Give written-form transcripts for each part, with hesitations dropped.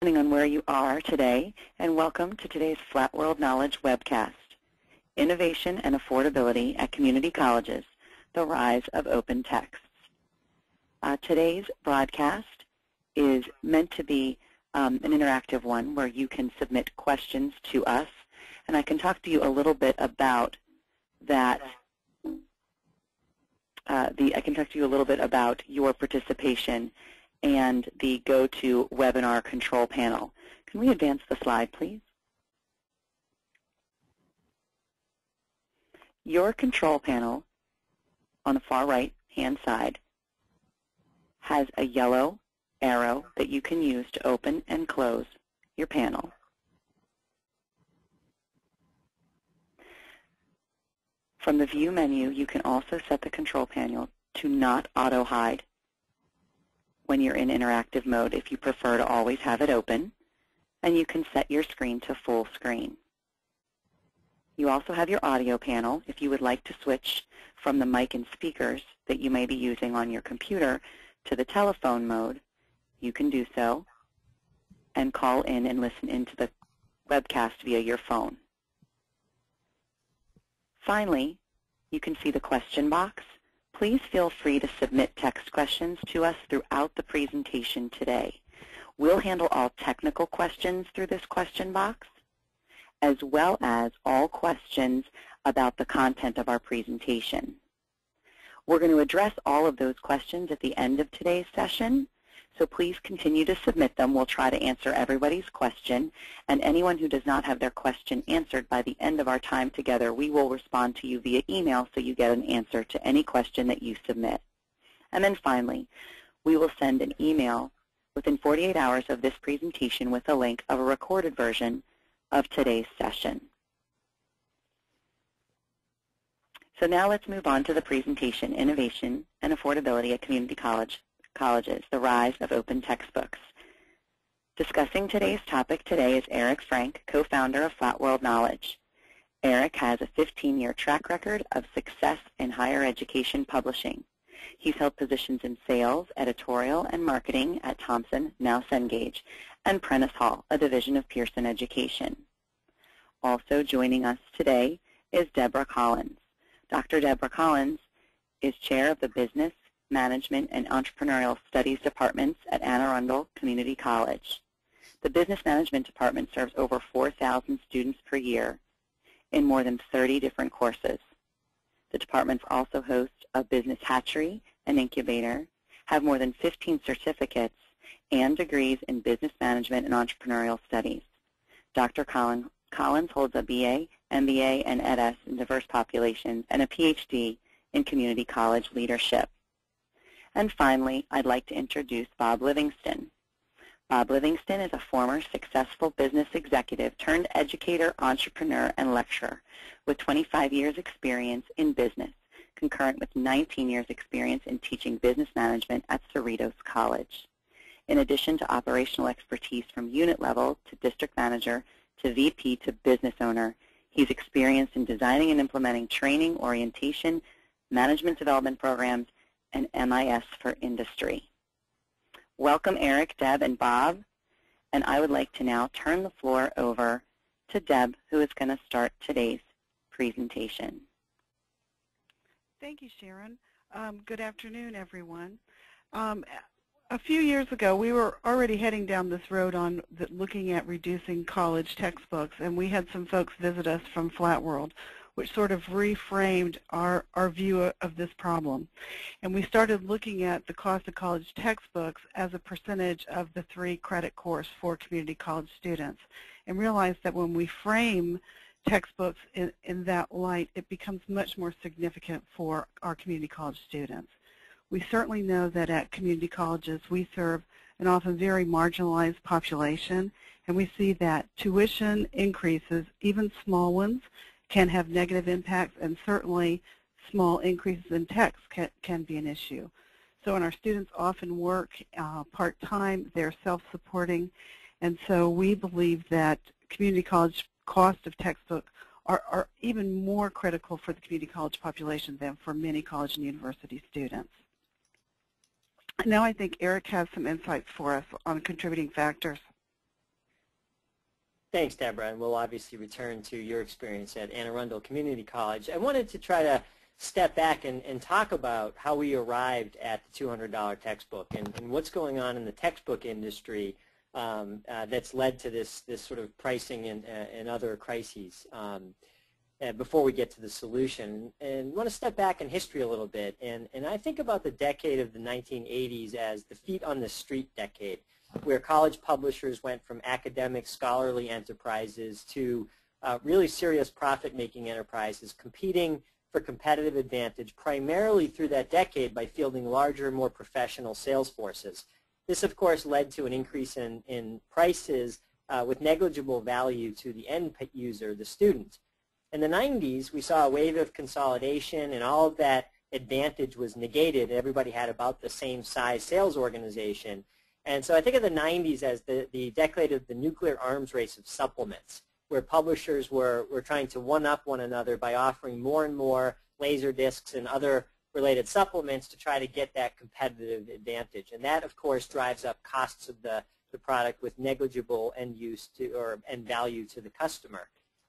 Depending on where you are today, and welcome to today's Flat World Knowledge webcast, Innovation and Affordability at Community Colleges, the Rise of Open Texts. Today's broadcast is meant to be an interactive one where you can submit questions to us, and I can talk to you a little bit about that. I can talk to you a little bit about your participation and the GoToWebinar control panel. Can we advance the slide, please? Your control panel on the far right-hand side has a yellow arrow that you can use to open and close your panel. From the View menu, you can also set the control panel to not auto-hide when you're in interactive mode if you prefer to always have it open, and you can set your screen to full screen. You also have your audio panel if you would like to switch from the mic and speakers that you may be using on your computer to the telephone mode. You can do so and call in and listen into the webcast via your phone. Finally, you can see the question box. Please feel free to submit text questions to us throughout the presentation today. We'll handle all technical questions through this question box, as well as all questions about the content of our presentation. We're going to address all of those questions at the end of today's session, so please continue to submit them. We'll try to answer everybody's question, and anyone who does not have their question answered by the end of our time together, we will respond to you via email so you get an answer to any question that you submit. And then finally, we will send an email within 48 hours of this presentation with a link of a recorded version of today's session. So now let's move on to the presentation, Innovation and Affordability at Community Colleges, the Rise of Open Textbooks. Discussing today's topic today is Eric Frank, co-founder of Flat World Knowledge. Eric has a 15-year track record of success in higher education publishing. He's held positions in sales, editorial, and marketing at Thomson, now Cengage, and Prentice Hall, a division of Pearson Education. Also joining us today is Deborah Collins. Dr. Deborah Collins is chair of the Business, Management, and Entrepreneurial Studies departments at Arundel Community College. The Business Management Department serves over 4,000 students per year in more than 30 different courses. The departments also host a business hatchery and incubator, have more than 15 certificates and degrees in business management and entrepreneurial studies. Dr. Collins holds a BA, MBA, and EdS in diverse populations and a PhD in community college leadership. And finally, I'd like to introduce Bob Livingston. Bob Livingston is a former successful business executive turned educator, entrepreneur, and lecturer with 25 years experience in business, concurrent with 19 years experience in teaching business management at Cerritos College. In addition to operational expertise from unit level to district manager to VP to business owner, he's experienced in designing and implementing training, orientation, management development programs, and MIS for industry. Welcome, Eric, Deb, and Bob. And I would like to now turn the floor over to Deb, who is going to start today's presentation. Thank you, Sharon. Good afternoon, everyone. A few years ago, we were already heading down this road on looking at reducing college textbooks, and we had some folks visit us from Flat World, which sort of reframed our view of this problem. And we started looking at the cost of college textbooks as a percentage of the 3-credit course for community college students, and realized that when we frame textbooks in that light, it becomes much more significant for our community college students. We certainly know that at community colleges we serve an often very marginalized population, and we see that tuition increases, even small ones, can have negative impacts, and certainly small increases in text can be an issue. So when our students often work part-time, they're self-supporting, and so we believe that community college cost of textbooks are even more critical for the community college population than for many college and university students. Now I think Eric has some insights for us on contributing factors. Thanks, Deborah, and we'll obviously return to your experience at Arundel Community College. I wanted to try to step back and talk about how we arrived at the $200 textbook and what's going on in the textbook industry that's led to this sort of pricing and other crises before we get to the solution. And I want to step back in history a little bit, and I think about the decade of the 1980s as the feet on the street decade, where college publishers went from academic scholarly enterprises to really serious profit-making enterprises competing for competitive advantage primarily through that decade by fielding larger, more professional sales forces. This, of course, led to an increase in prices with negligible value to the end user, the student. In the 90s, we saw a wave of consolidation, and all of that advantage was negated. Everybody had about the same size sales organization. And so I think of the 90s as the decade of the nuclear arms race of supplements, where publishers were trying to one-up one another by offering more and more laser discs and other related supplements to try to get that competitive advantage. And that, of course, drives up costs of the product with negligible end use or end value to the customer,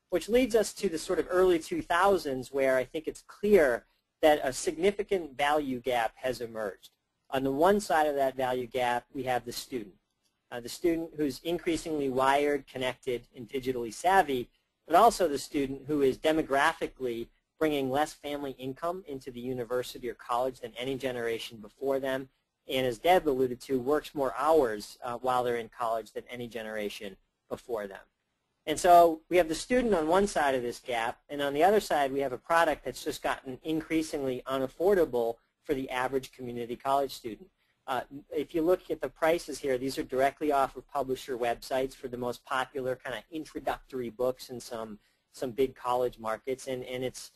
which leads us to the sort of early 2000s where I think it's clear that a significant value gap has emerged. On the one side of that value gap, we have the student who's increasingly wired, connected, and digitally savvy, but also the student who is demographically bringing less family income into the university or college than any generation before them, and as Deb alluded to, works more hours while they're in college than any generation before them. And so we have the student on one side of this gap, and on the other side we have a product that's just gotten increasingly unaffordable for the average community college student. If you look at the prices here, these are directly off of publisher websites for the most popular kind of introductory books in some big college markets, and it's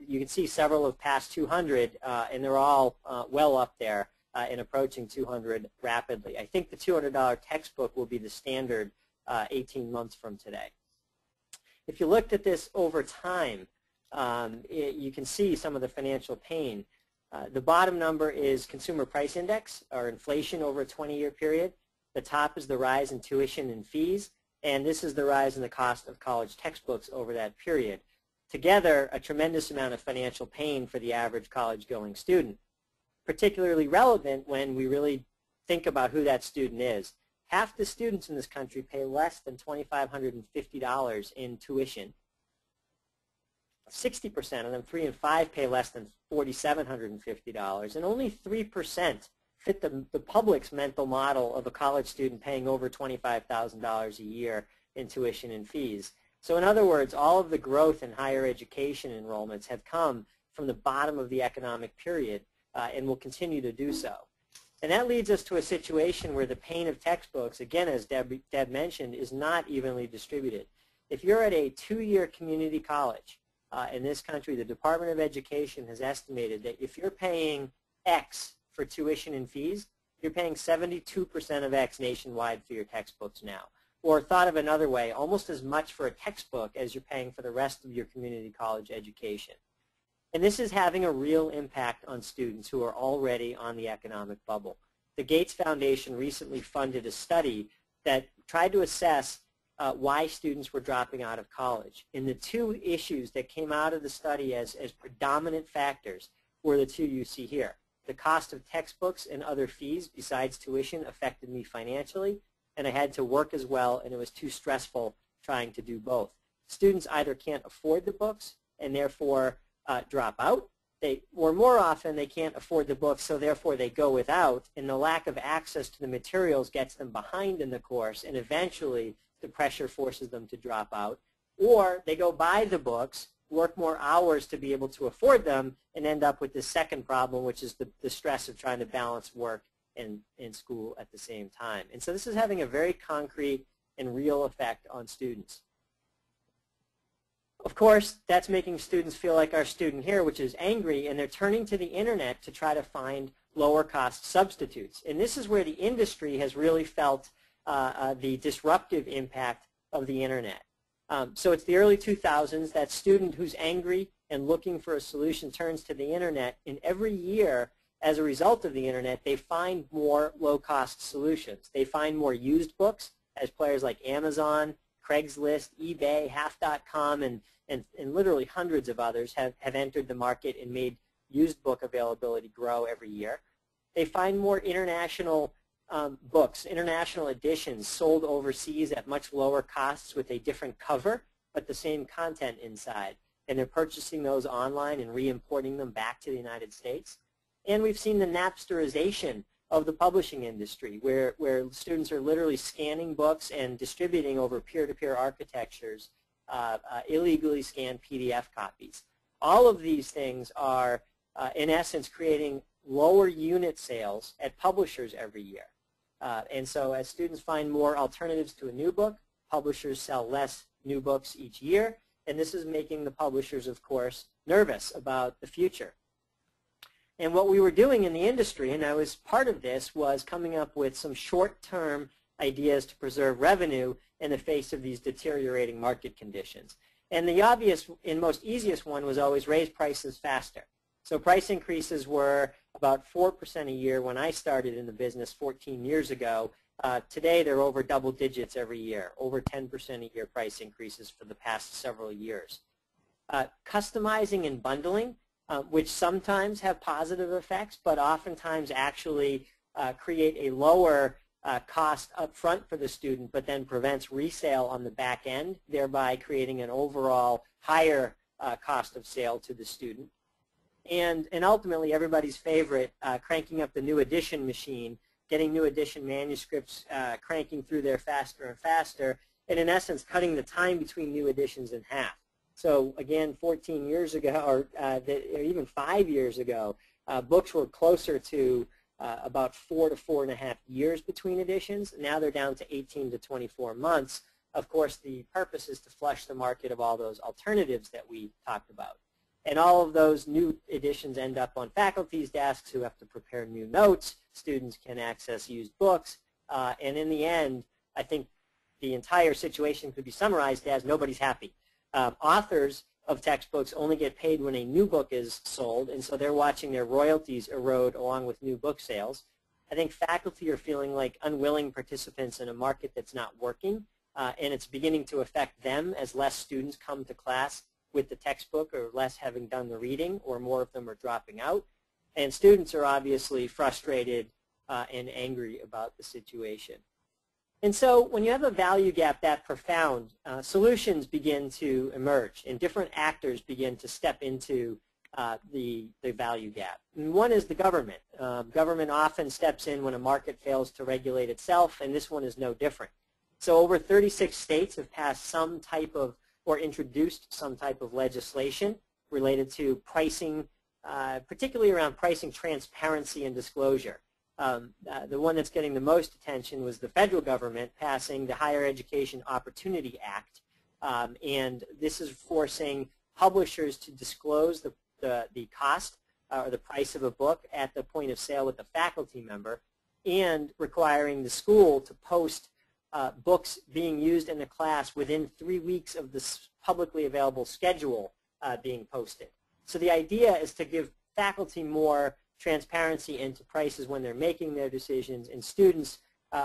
you can see several of past 200, and they're all well up there and approaching 200 rapidly. I think the $200 textbook will be the standard 18 months from today. If you looked at this over time, you can see some of the financial pain. The bottom number is consumer price index, or inflation over a 20-year period. The top is the rise in tuition and fees, and this is the rise in the cost of college textbooks over that period. Together, a tremendous amount of financial pain for the average college-going student, particularly relevant when we really think about who that student is. Half the students in this country pay less than $2,550 in tuition. 60% of them, 3 in 5, pay less than $4,750, and only 3% fit the public's mental model of a college student paying over $25,000 a year in tuition and fees. So in other words, all of the growth in higher education enrollments have come from the bottom of the economic period and will continue to do so. And that leads us to a situation where the pain of textbooks, again, as Deb mentioned, is not evenly distributed. If you're at a 2-year community college, in this country, the Department of Education has estimated that if you're paying X for tuition and fees, you're paying 72% of X nationwide for your textbooks now. Or thought of another way, almost as much for a textbook as you're paying for the rest of your community college education. And this is having a real impact on students who are already on the economic bubble. The Gates Foundation recently funded a study that tried to assess why students were dropping out of college. And the two issues that came out of the study as predominant factors were the two you see here. The cost of textbooks and other fees besides tuition affected me financially, and I had to work as well, and it was too stressful trying to do both. Students either can't afford the books and therefore drop out, or more often they can't afford the books, so therefore they go without, and the lack of access to the materials gets them behind in the course, and eventually the pressure forces them to drop out. Or they go buy the books, work more hours to be able to afford them, and end up with the second problem, which is the stress of trying to balance work and school at the same time. And so this is having a very concrete and real effect on students. Of course, that's making students feel like our student here, which is angry, and they're turning to the internet to try to find lower cost substitutes. And this is where the industry has really felt the disruptive impact of the internet. So it's the early 2000s. That student who's angry and looking for a solution turns to the internet, and every year, as a result of the internet, they find more low-cost solutions. They find more used books, as players like Amazon Craigslist, eBay, Half.com, and literally hundreds of others have entered the market and made used book availability grow every year. They find more international books, international editions sold overseas at much lower costs with a different cover, but the same content inside. And they're purchasing those online and re-importing them back to the United States. And we've seen the Napsterization of the publishing industry, where students are literally scanning books and distributing over peer-to-peer architectures illegally scanned PDF copies. All of these things are, in essence, creating lower unit sales at publishers every year. And so as students find more alternatives to a new book, publishers sell less new books each year, and this is making the publishers, of course, nervous about the future. And what we were doing in the industry, and I was part of this, was coming up with some short-term ideas to preserve revenue in the face of these deteriorating market conditions. And the obvious and most easiest one was always raise prices faster. So price increases were about 4% a year when I started in the business 14 years ago. Today they're over double digits every year, over 10% a year price increases for the past several years. Customizing and bundling, which sometimes have positive effects, but oftentimes actually create a lower cost up front for the student, but then prevents resale on the back end, thereby creating an overall higher cost of sale to the student. And ultimately, everybody's favorite, cranking up the new edition machine, getting new edition manuscripts cranking through there faster and faster, and in essence, cutting the time between new editions in half. So again, 14 years ago, or even 5 years ago, books were closer to about 4 to 4.5 years between editions. Now they're down to 18 to 24 months. Of course, the purpose is to flush the market of all those alternatives that we talked about. And all of those new editions end up on faculty's desks who have to prepare new notes. Students can access used books. And in the end, I think the entire situation could be summarized as nobody's happy. Authors of textbooks only get paid when a new book is sold, and so they're watching their royalties erode along with new book sales. I think faculty are feeling like unwilling participants in a market that's not working, and it's beginning to affect them as less students come to class with the textbook or less having done the reading, or more of them are dropping out. And students are obviously frustrated and angry about the situation. And so when you have a value gap that profound, solutions begin to emerge, and different actors begin to step into the value gap. And one is the government. Government often steps in when a market fails to regulate itself, and this one is no different. So over 36 states have passed some type of, or introduced some type of legislation related to pricing, particularly around pricing transparency and disclosure. The one that's getting the most attention was the federal government passing the Higher Education Opportunity Act, and this is forcing publishers to disclose the cost or the price of a book at the point of sale with the faculty member, and requiring the school to post books being used in the class within 3 weeks of the publicly available schedule being posted. So the idea is to give faculty more transparency into prices when they're making their decisions, and students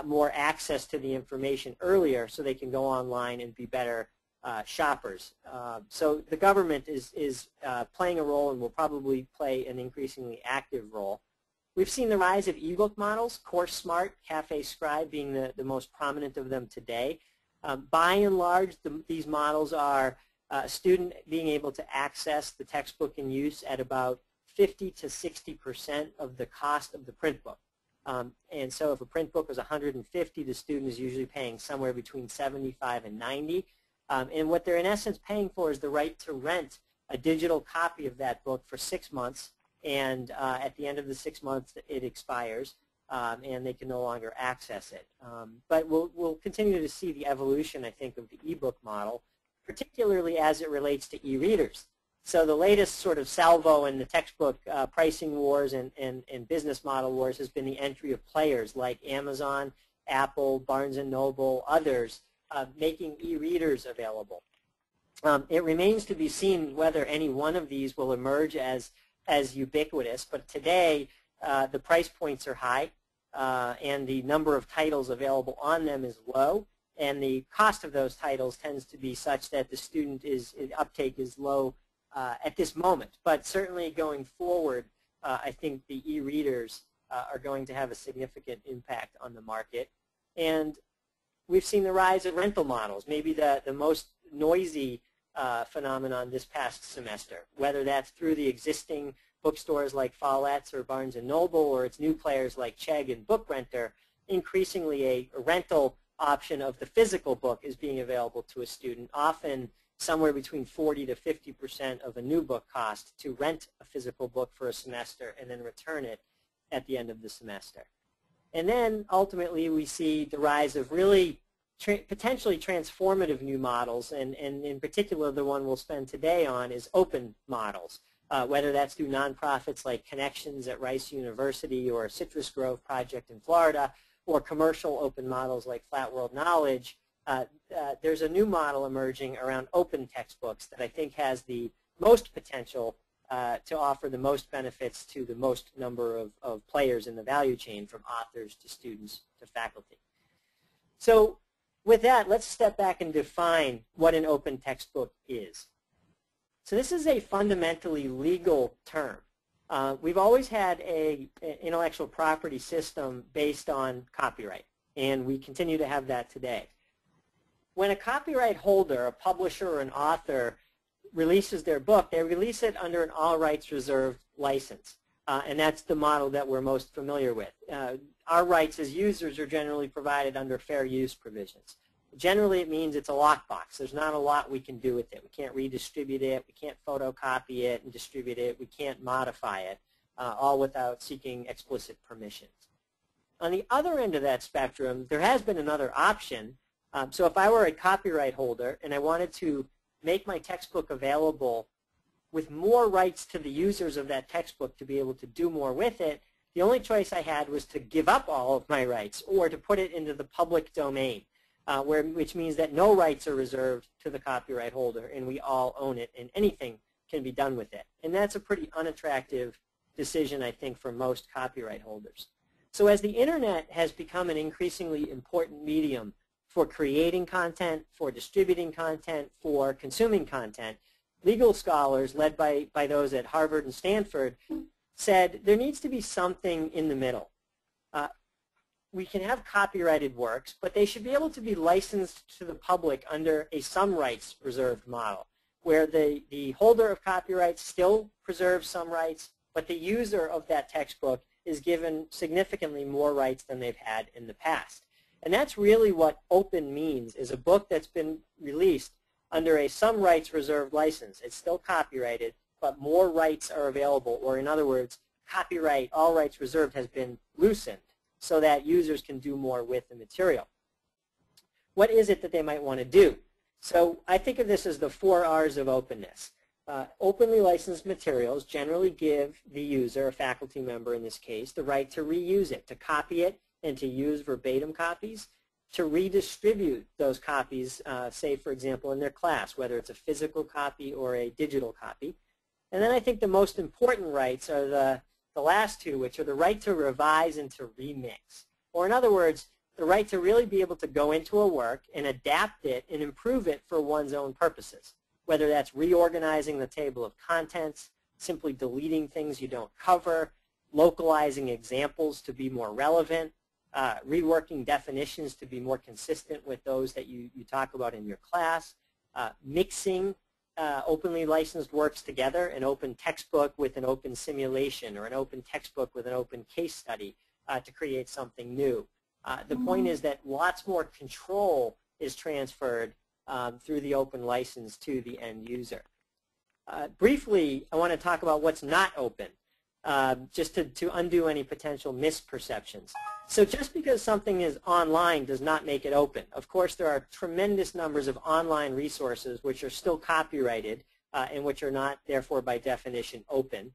more access to the information earlier so they can go online and be better shoppers. So the government is playing a role and will probably play an increasingly active role. We've seen the rise of ebook models, CourseSmart, Cafe Scribe being the most prominent of them today. By and large, these models are a student being able to access the textbook in use at about 50 to 60% of the cost of the print book. And so if a print book was $150, the student is usually paying somewhere between $75 and $90. And what they're in essence paying for is the right to rent a digital copy of that book for 6 months, and at the end of the 6 months it expires, and they can no longer access it. But we'll continue to see the evolution, I think, of the ebook model, particularly as it relates to e-readers. So the latest sort of salvo in the textbook pricing wars and business model wars has been the entry of players like Amazon, Apple, Barnes & Noble, others, making e-readers available. It remains to be seen whether any one of these will emerge as ubiquitous, but today the price points are high and the number of titles available on them is low, and the cost of those titles tends to be such that the uptake is low at this moment. But certainly going forward, I think the e-readers are going to have a significant impact on the market. And we've seen the rise of rental models, maybe the most noisy phenomenon this past semester, whether that's through the existing bookstores like Follett's or Barnes & Noble, or it's new players like Chegg and Book Renter. Increasingly a rental option of the physical book is being available to a student, often somewhere between 40 to 50% of a new book cost to rent a physical book for a semester and then return it at the end of the semester. And then ultimately we see the rise of really potentially transformative new models, and in particular the one we'll spend today on is open models, whether that's through nonprofits like Connections at Rice University or Citrus Grove Project in Florida, or commercial open models like Flat World Knowledge. There's a new model emerging around open textbooks that I think has the most potential to offer the most benefits to the most number of players in the value chain, from authors to students to faculty. So with that, let's step back and define what an open textbook is. So this is a fundamentally legal term. We've always had an intellectual property system based on copyright, and we continue to have that today. When a copyright holder, a publisher or an author releases their book, they release it under an all rights reserved license, and that's the model that we're most familiar with. Our rights as users are generally provided under fair use provisions. Generally, it means it's a lockbox. There's not a lot we can do with it. We can't redistribute it. We can't photocopy it and distribute it. We can't modify it, all without seeking explicit permissions. On the other end of that spectrum, there has been another option. So if I were a copyright holder and I wanted to make my textbook available with more rights to the users of that textbook to be able to do more with it, the only choice I had was to give up all of my rights or to put it into the public domain, which means that no rights are reserved to the copyright holder and we all own it and anything can be done with it. And that's a pretty unattractive decision, I think, for most copyright holders. So as the Internet has become an increasingly important medium for creating content, for distributing content, for consuming content, legal scholars led by those at Harvard and Stanford said there needs to be something in the middle. We can have copyrighted works, but they should be able to be licensed to the public under a some rights reserved model, where the holder of copyright still preserves some rights, but the user of that textbook is given significantly more rights than they've had in the past. And that's really what open means, is a book that's been released under a some rights reserved license. It's still copyrighted, but more rights are available, or in other words, copyright, all rights reserved, has been loosened so that users can do more with the material. What is it that they might want to do? So I think of this as the 4 R's of openness. Openly licensed materials generally give the user, a faculty member in this case, the right to reuse it, to copy it, and to use verbatim copies, to redistribute those copies, say, for example, in their class, whether it's a physical copy or a digital copy. And then I think the most important rights are the last two, which are the right to revise and to remix. Or in other words, the right to really be able to go into a work and adapt it and improve it for one's own purposes, whether that's reorganizing the table of contents, simply deleting things you don't cover, localizing examples to be more relevant, reworking definitions to be more consistent with those that you talk about in your class, mixing openly licensed works together, an open textbook with an open simulation or an open textbook with an open case study to create something new. The point is that lots more control is transferred through the open license to the end user. Briefly, I want to talk about what's not open, just to undo any potential misperceptions. So just because something is online does not make it open. Of course, there are tremendous numbers of online resources which are still copyrighted and which are not, therefore, by definition, open.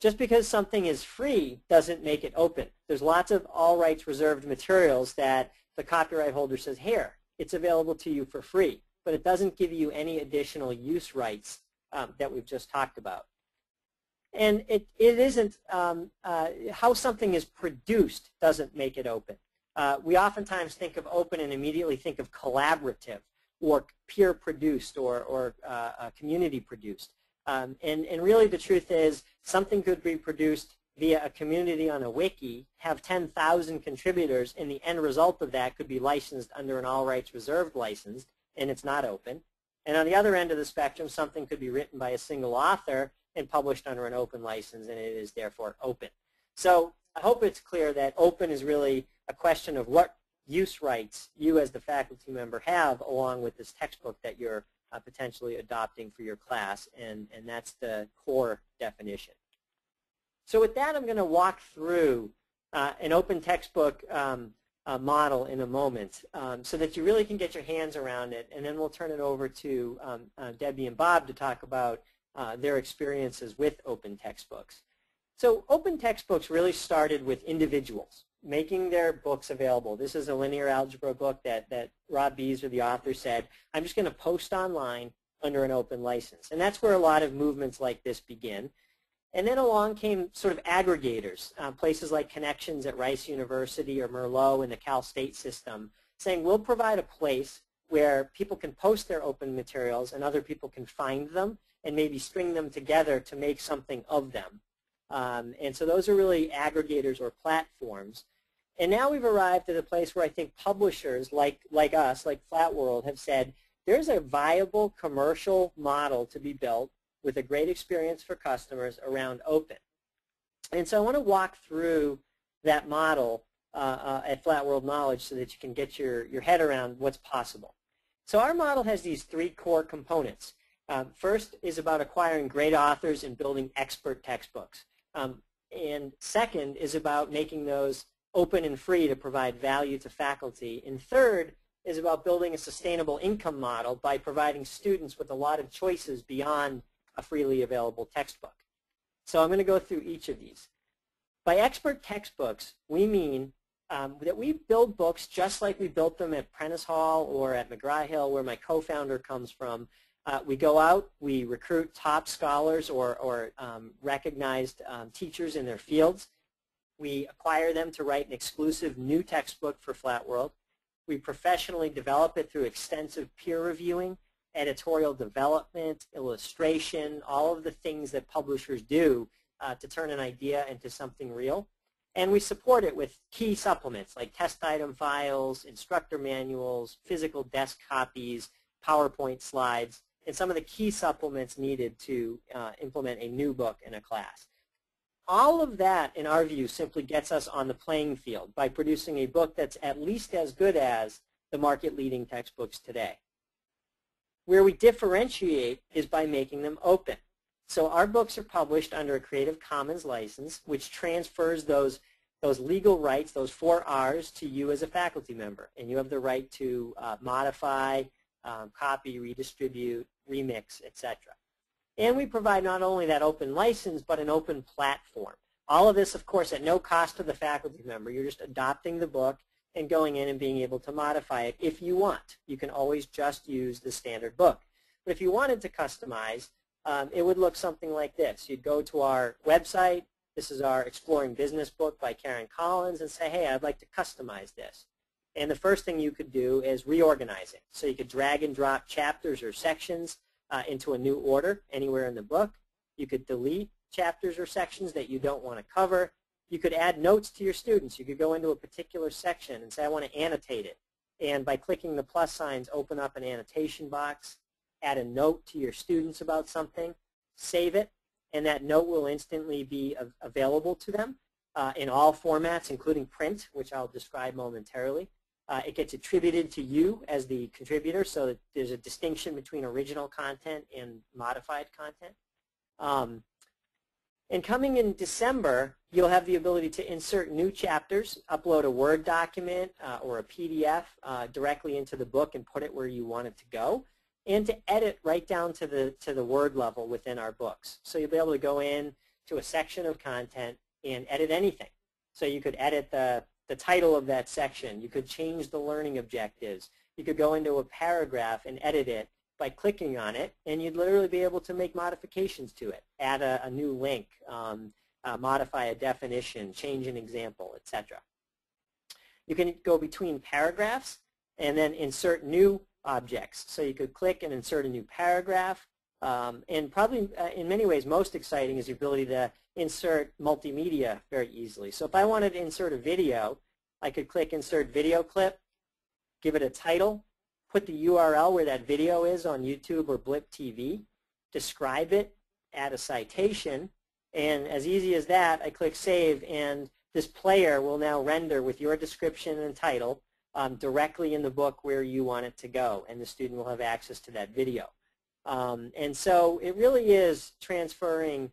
Just because something is free doesn't make it open. There's lots of all rights reserved materials that the copyright holder says, here, it's available to you for free, but it doesn't give you any additional use rights that we've just talked about. And it isn't, how something is produced doesn't make it open. we oftentimes think of open and immediately think of collaborative or peer-produced or community-produced. And really the truth is something could be produced via a community on a wiki, have 10,000 contributors, and the end result of that could be licensed under an all rights reserved license, and it's not open. And on the other end of the spectrum, something could be written by a single author and published under an open license, and it is therefore open. So I hope it's clear that open is really a question of what use rights you as the faculty member have along with this textbook that you're potentially adopting for your class, and that's the core definition. So with that, I'm going to walk through an open textbook model in a moment so that you really can get your hands around it, and then we'll turn it over to Debbie and Bob to talk about their experiences with open textbooks. So open textbooks really started with individuals making their books available. This is a linear algebra book that Rob Beaser, the author, said, I'm just going to post online under an open license. And that's where a lot of movements like this begin. And then along came sort of aggregators, places like Connections at Rice University or Merlot in the Cal State system, saying we'll provide a place where people can post their open materials and other people can find them and maybe string them together to make something of them. And so those are really aggregators or platforms. And now we've arrived at a place where I think publishers like us, like Flat World, have said there's a viable commercial model to be built with a great experience for customers around open. And so I want to walk through that model at Flat World Knowledge so that you can get your head around what's possible. So our model has these three core components. First is about acquiring great authors and building expert textbooks. And second is about making those open and free to provide value to faculty. And third is about building a sustainable income model by providing students with a lot of choices beyond a freely available textbook. So I'm going to go through each of these. By expert textbooks, we mean that we build books just like we built them at Prentice Hall or at McGraw-Hill, where my co-founder comes from. We go out, we recruit top scholars or recognized teachers in their fields. We acquire them to write an exclusive new textbook for Flat World. We professionally develop it through extensive peer reviewing, editorial development, illustration, all of the things that publishers do to turn an idea into something real. And we support it with key supplements like test item files, instructor manuals, physical desk copies, PowerPoint slides, and some of the key supplements needed to implement a new book in a class. All of that, in our view, simply gets us on the playing field by producing a book that's at least as good as the market-leading textbooks today. Where we differentiate is by making them open. So our books are published under a Creative Commons license, which transfers those legal rights, those 4 R's, to you as a faculty member. And you have the right to modify, copy, redistribute, remix, etc. And we provide not only that open license, but an open platform. All of this, of course, at no cost to the faculty member. You're just adopting the book and going in and being able to modify it if you want. You can always just use the standard book. But if you wanted to customize, it would look something like this. You'd go to our website. This is our Exploring Business book by Karen Collins, and say, hey, I'd like to customize this. And the first thing you could do is reorganize it. So you could drag and drop chapters or sections into a new order anywhere in the book. You could delete chapters or sections that you don't want to cover. You could add notes to your students. You could go into a particular section and say, I want to annotate it. And by clicking the plus signs, open up an annotation box, add a note to your students about something, save it, and that note will instantly be available to them in all formats, including print, which I'll describe momentarily. It gets attributed to you as the contributor, so that there's a distinction between original content and modified content. And coming in December, you'll have the ability to insert new chapters, upload a Word document or a PDF directly into the book and put it where you want it to go, and to edit right down to the word level within our books. So you'll be able to go in to a section of content and edit anything. So you could edit the title of that section. You could change the learning objectives. You could go into a paragraph and edit it by clicking on it, and you'd literally be able to make modifications to it, add a new link, modify a definition, change an example, etc. You can go between paragraphs and then insert new objects. So you could click and insert a new paragraph. And probably in many ways most exciting is the ability to insert multimedia very easily. So if I wanted to insert a video, I could click Insert Video Clip, give it a title, put the URL where that video is on YouTube or Blip TV, describe it, add a citation, and as easy as that, I click Save, and this player will now render with your description and title directly in the book where you want it to go, and the student will have access to that video. And so it really is transferring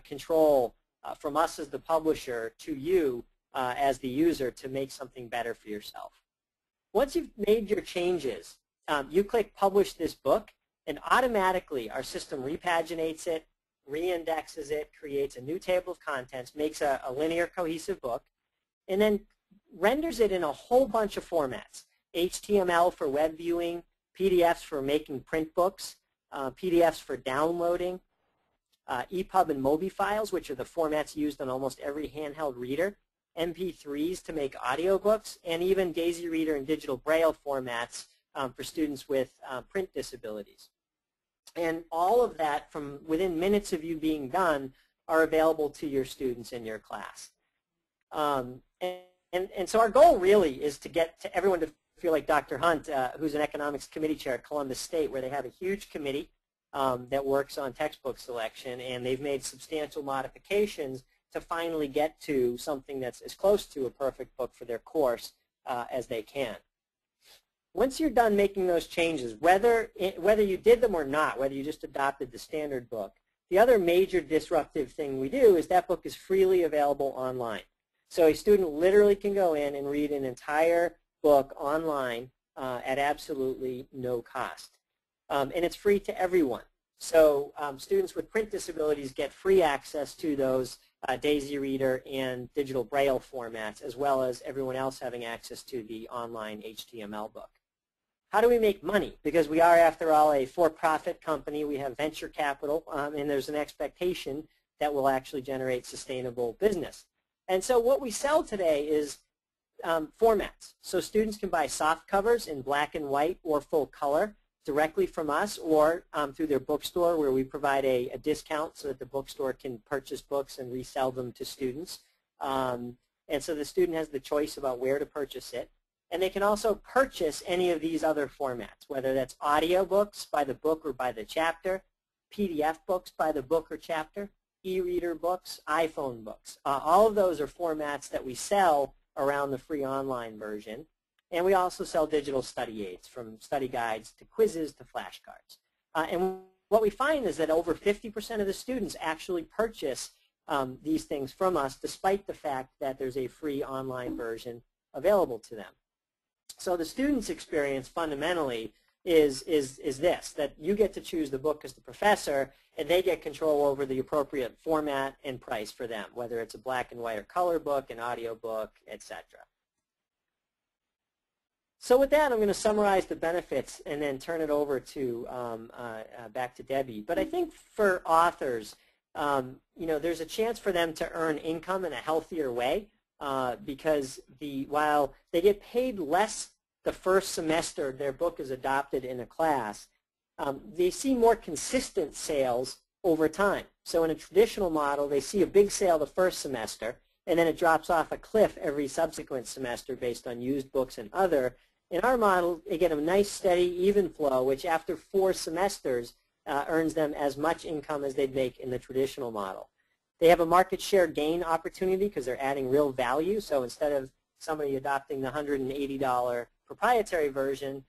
control from us as the publisher to you as the user to make something better for yourself. Once you've made your changes, you click Publish this book, and automatically our system repaginates it, reindexes it, creates a new table of contents, makes a linear cohesive book, and then renders it in a whole bunch of formats. HTML for web viewing, PDFs for making print books, PDFs for downloading, EPUB and MOBI files, which are the formats used on almost every handheld reader, MP3s to make audiobooks, and even Daisy Reader and digital Braille formats for students with print disabilities. And all of that, from within minutes of you being done, are available to your students in your class. And so our goal really is to get to everyone to feel like Dr. Hunt, who's an economics committee chair at Columbus State, where they have a huge committee that works on textbook selection, and they've made substantial modifications to finally get to something that's as close to a perfect book for their course as they can. Once you're done making those changes, whether you did them or not, whether you just adopted the standard book, the other major disruptive thing we do is that book is freely available online. So a student literally can go in and read an entire book online at absolutely no cost. And it's free to everyone. So students with print disabilities get free access to those Daisy Reader and digital Braille formats, as well as everyone else having access to the online HTML book. How do we make money? Because we are, after all, a for-profit company. We have venture capital, and there's an expectation that we'll actually generate sustainable business. And so what we sell today is formats. So students can buy soft covers in black and white or full color directly from us, or through their bookstore, where we provide a discount so that the bookstore can purchase books and resell them to students. And so the student has the choice about where to purchase it. And they can also purchase any of these other formats, whether that's audio books by the book or by the chapter, PDF books by the book or chapter, e-reader books, iPhone books. All of those are formats that we sell around the free online version. And we also sell digital study aids, from study guides to quizzes to flashcards. And what we find is that over 50% of the students actually purchase these things from us, despite the fact that there's a free online version available to them. So the student's experience fundamentally is this, that you get to choose the book as the professor, and they get control over the appropriate format and price for them, whether it's a black and white or color book, an audio book, etc. So with that, I'm going to summarize the benefits and then turn it over to back to Debbie. But I think for authors, there's a chance for them to earn income in a healthier way. Because while they get paid less the first semester their book is adopted in a class, they see more consistent sales over time. So in a traditional model, they see a big sale the first semester, and then it drops off a cliff every subsequent semester based on used books and other. In our model, they get a nice, steady, even flow, which after 4 semesters earns them as much income as they'd make in the traditional model. They have a market share gain opportunity because they're adding real value. So instead of somebody adopting the $180 proprietary version,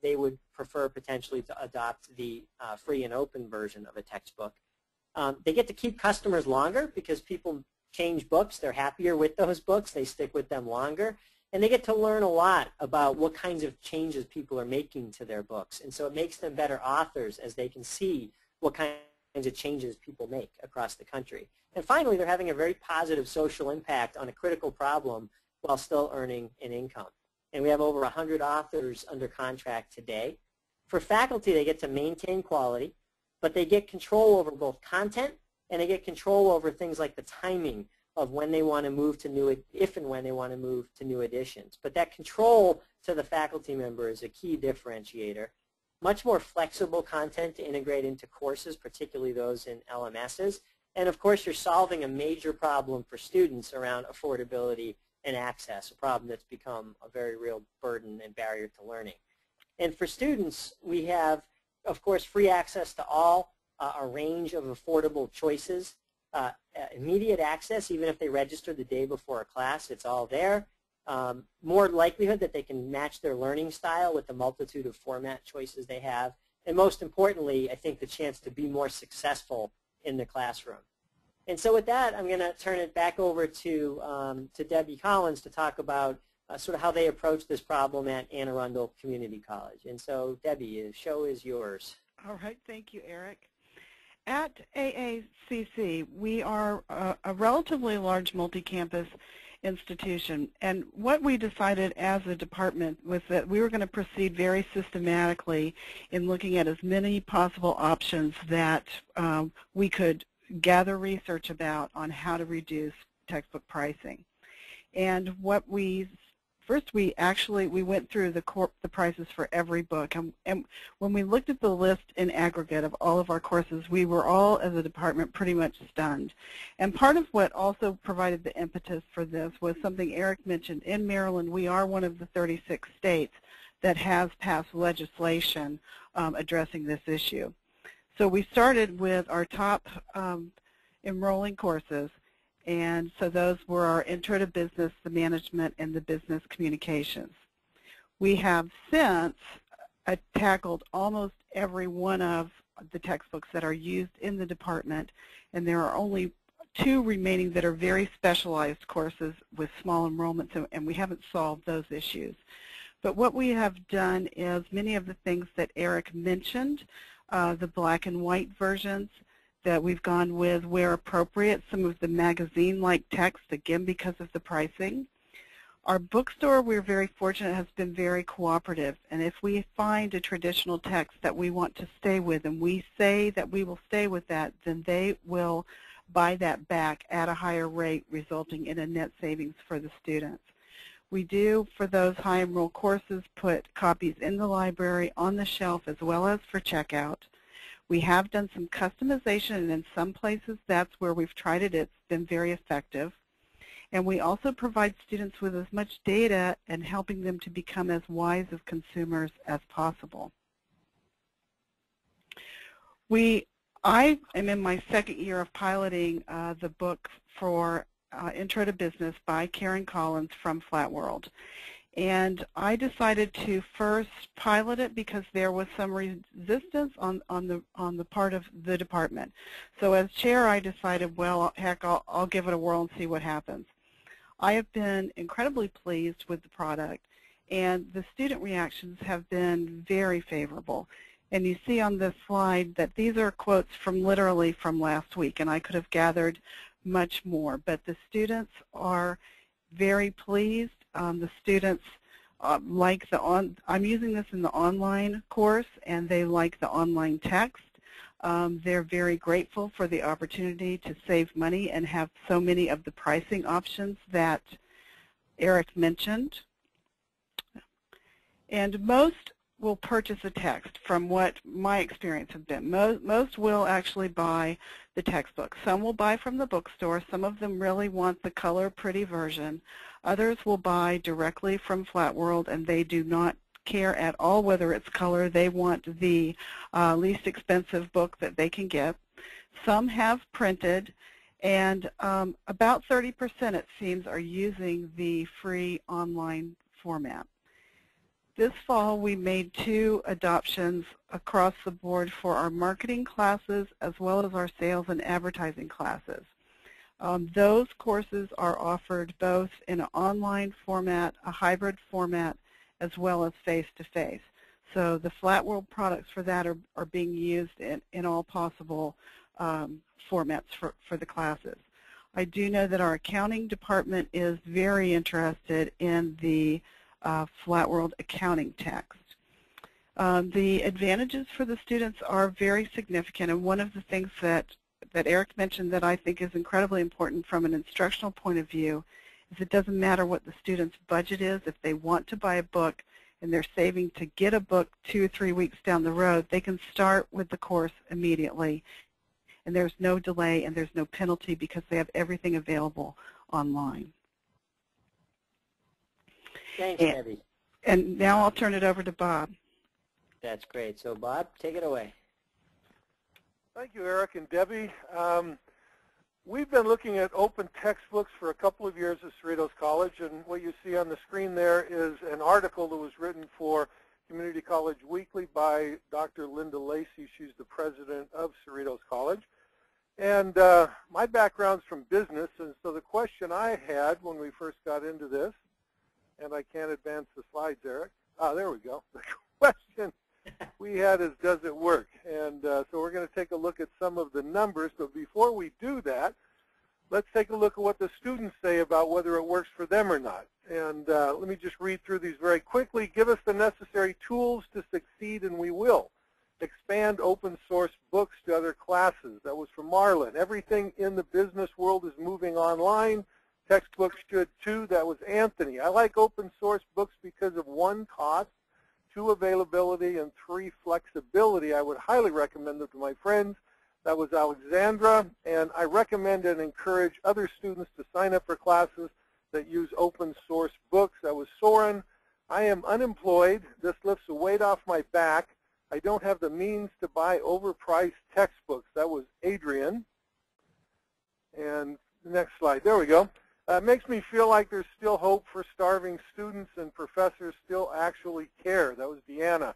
they would prefer potentially to adopt the free and open version of a textbook. They get to keep customers longer because people change books. They're happier with those books. They stick with them longer. And they get to learn a lot about what kinds of changes people are making to their books. And so it makes them better authors as they can see what kinds of changes people make across the country. And finally, they're having a very positive social impact on a critical problem while still earning an income. And we have over 100 authors under contract today. For faculty, they get to maintain quality, but they get control over both content and they get control over things like the timing of when they want to move to if and when they want to move to new editions. But that control to the faculty member is a key differentiator. Much more flexible content to integrate into courses, particularly those in LMSs. And of course, you're solving a major problem for students around affordability and access, a problem that's become a very real burden and barrier to learning. And for students, we have, of course, free access to all, a range of affordable choices, immediate access, even if they register the day before a class, it's all there. More likelihood that they can match their learning style with the multitude of format choices they have. And most importantly, I think the chance to be more successful in the classroom. And so with that, I'm going to turn it back over to Debbie Collins to talk about sort of how they approach this problem at Anne Arundel Community College. And so, Debbie, the show is yours. All right. Thank you, Eric. At AACC, we are a relatively large multi-campus institution, and what we decided as a department was that we were going to proceed very systematically in looking at as many possible options that we could gather research about on how to reduce textbook pricing. And what we went through the prices for every book, and when we looked at the list in aggregate of all of our courses, we were all, as a department, pretty much stunned. And part of what also provided the impetus for this was something Eric mentioned. In Maryland, we are one of the 36 states that has passed legislation addressing this issue. So we started with our top enrolling courses. And so those were our Intro to Business, the Management, and the Business Communications. We have since tackled almost every one of the textbooks that are used in the department, and there are only 2 remaining that are very specialized courses with small enrollments, and we haven't solved those issues. But what we have done is many of the things that Eric mentioned, the black and white versions, that we've gone with where appropriate, some of the magazine-like text, again because of the pricing. Our bookstore, we're very fortunate, has been very cooperative, and if we find a traditional text that we want to stay with and we say that we will stay with that, then they will buy that back at a higher rate, resulting in a net savings for the students. We do, for those high enroll courses, put copies in the library on the shelf as well as for checkout. We have done some customization, and in some places that's where we've tried it. It's been very effective. And we also provide students with as much data and helping them to become as wise as consumers as possible. I am in my 2nd year of piloting the book for Intro to Business by Karen Collins from Flat World. And I decided to first pilot it because there was some resistance on the part of the department. So as chair, I decided, well, heck, I'll give it a whirl and see what happens. I have been incredibly pleased with the product, and the student reactions have been very favorable. And you see on this slide that these are quotes from literally from last week, and I could have gathered much more. But the students are very pleased. The students like I'm using this in the online course, and they like the online text. They're very grateful for the opportunity to save money and have so many of the pricing options that Eric mentioned. And most will purchase a text, from what my experience has been. Most will actually buy the textbook. Some will buy from the bookstore. Some of them really want the color pretty version. Others will buy directly from Flat World, and they do not care at all whether it's color. They want the least expensive book that they can get. Some have printed, and about 30%, it seems, are using the free online format. This fall, we made 2 adoptions across the board for our marketing classes as well as our sales and advertising classes. Those courses are offered both in an online format, a hybrid format, as well as face-to-face. So the Flat World products for that are being used in all possible formats for the classes. I do know that our accounting department is very interested in the Flat World accounting text. The advantages for the students are very significant, and one of the things that that Eric mentioned that I think is incredibly important from an instructional point of view is it doesn't matter what the student's budget is. If they want to buy a book and they're saving to get a book 2 or 3 weeks down the road, they can start with the course immediately. And there's no delay and there's no penalty because they have everything available online. Thanks, Debbie. And now I'll turn it over to Bob. That's great. So, Bob, take it away. Thank you, Eric and Debbie. We've been looking at open textbooks for a couple of years at Cerritos College, and what you see on the screen there is an article that was written for Community College Weekly by Dr. Linda Lacey. She's the president of Cerritos College. And my background's from business, and so the question I had when we first got into this, and I can't advance the slides, Eric. There we go. The question we had is, does it work? And so we're going to take a look at some of the numbers. But before we do that, let's take a look at what the students say about whether it works for them or not. And let me just read through these very quickly. Give us the necessary tools to succeed, and we will. Expand open source books to other classes. That was from Marlon. Everything in the business world is moving online. Textbooks should too. That was Anthony. I like open source books because of 1, cost, 2, availability, and 3, flexibility. I would highly recommend them to my friends. That was Alexandra. And I recommend and encourage other students to sign up for classes that use open source books. That was Soren. I am unemployed. This lifts a weight off my back. I don't have the means to buy overpriced textbooks. That was Adrian. And the next slide. There we go. It makes me feel like there's still hope for starving students and professors still actually care. That was Deanna.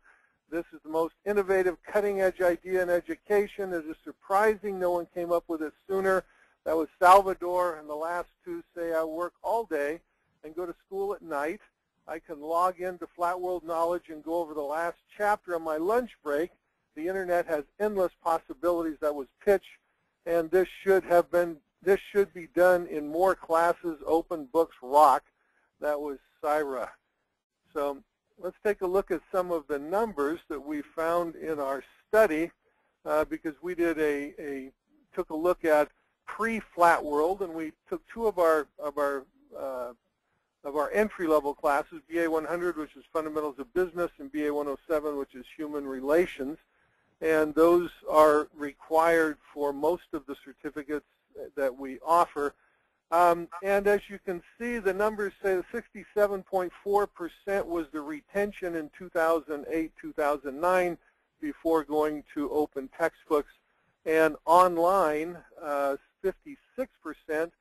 This is the most innovative, cutting-edge idea in education. It is surprising no one came up with it sooner. That was Salvador. And the last 2 say, I work all day and go to school at night. I can log into Flat World Knowledge and go over the last chapter on my lunch break. The Internet has endless possibilities. That was Pitch. And this should be done in more classes. Open books rock. That was Syra. So let's take a look at some of the numbers that we found in our study because we did took a look at pre-Flat World, and we took 2 of our entry-level classes, BA 100, which is Fundamentals of Business, and BA 107, which is Human Relations. And those are required for most of the certificates that we offer. And as you can see, the numbers say that 67.4% was the retention in 2008-2009 before going to open textbooks. And online, 56%,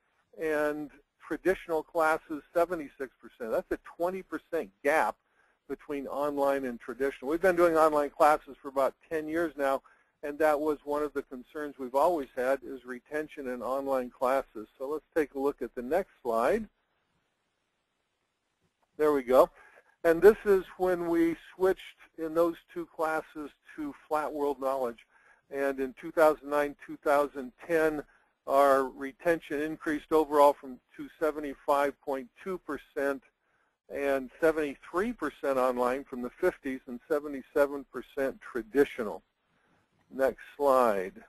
and traditional classes, 76%. That's a 20% gap between online and traditional. We've been doing online classes for about 10 years now, and that was one of the concerns we've always had is retention in online classes. So let's take a look at the next slide. There we go. And this is when we switched in those 2 classes to Flat World Knowledge. And in 2009, 2010, our retention increased overall from 75.2% and 73% online from the 50s and 77% traditional. Next slide.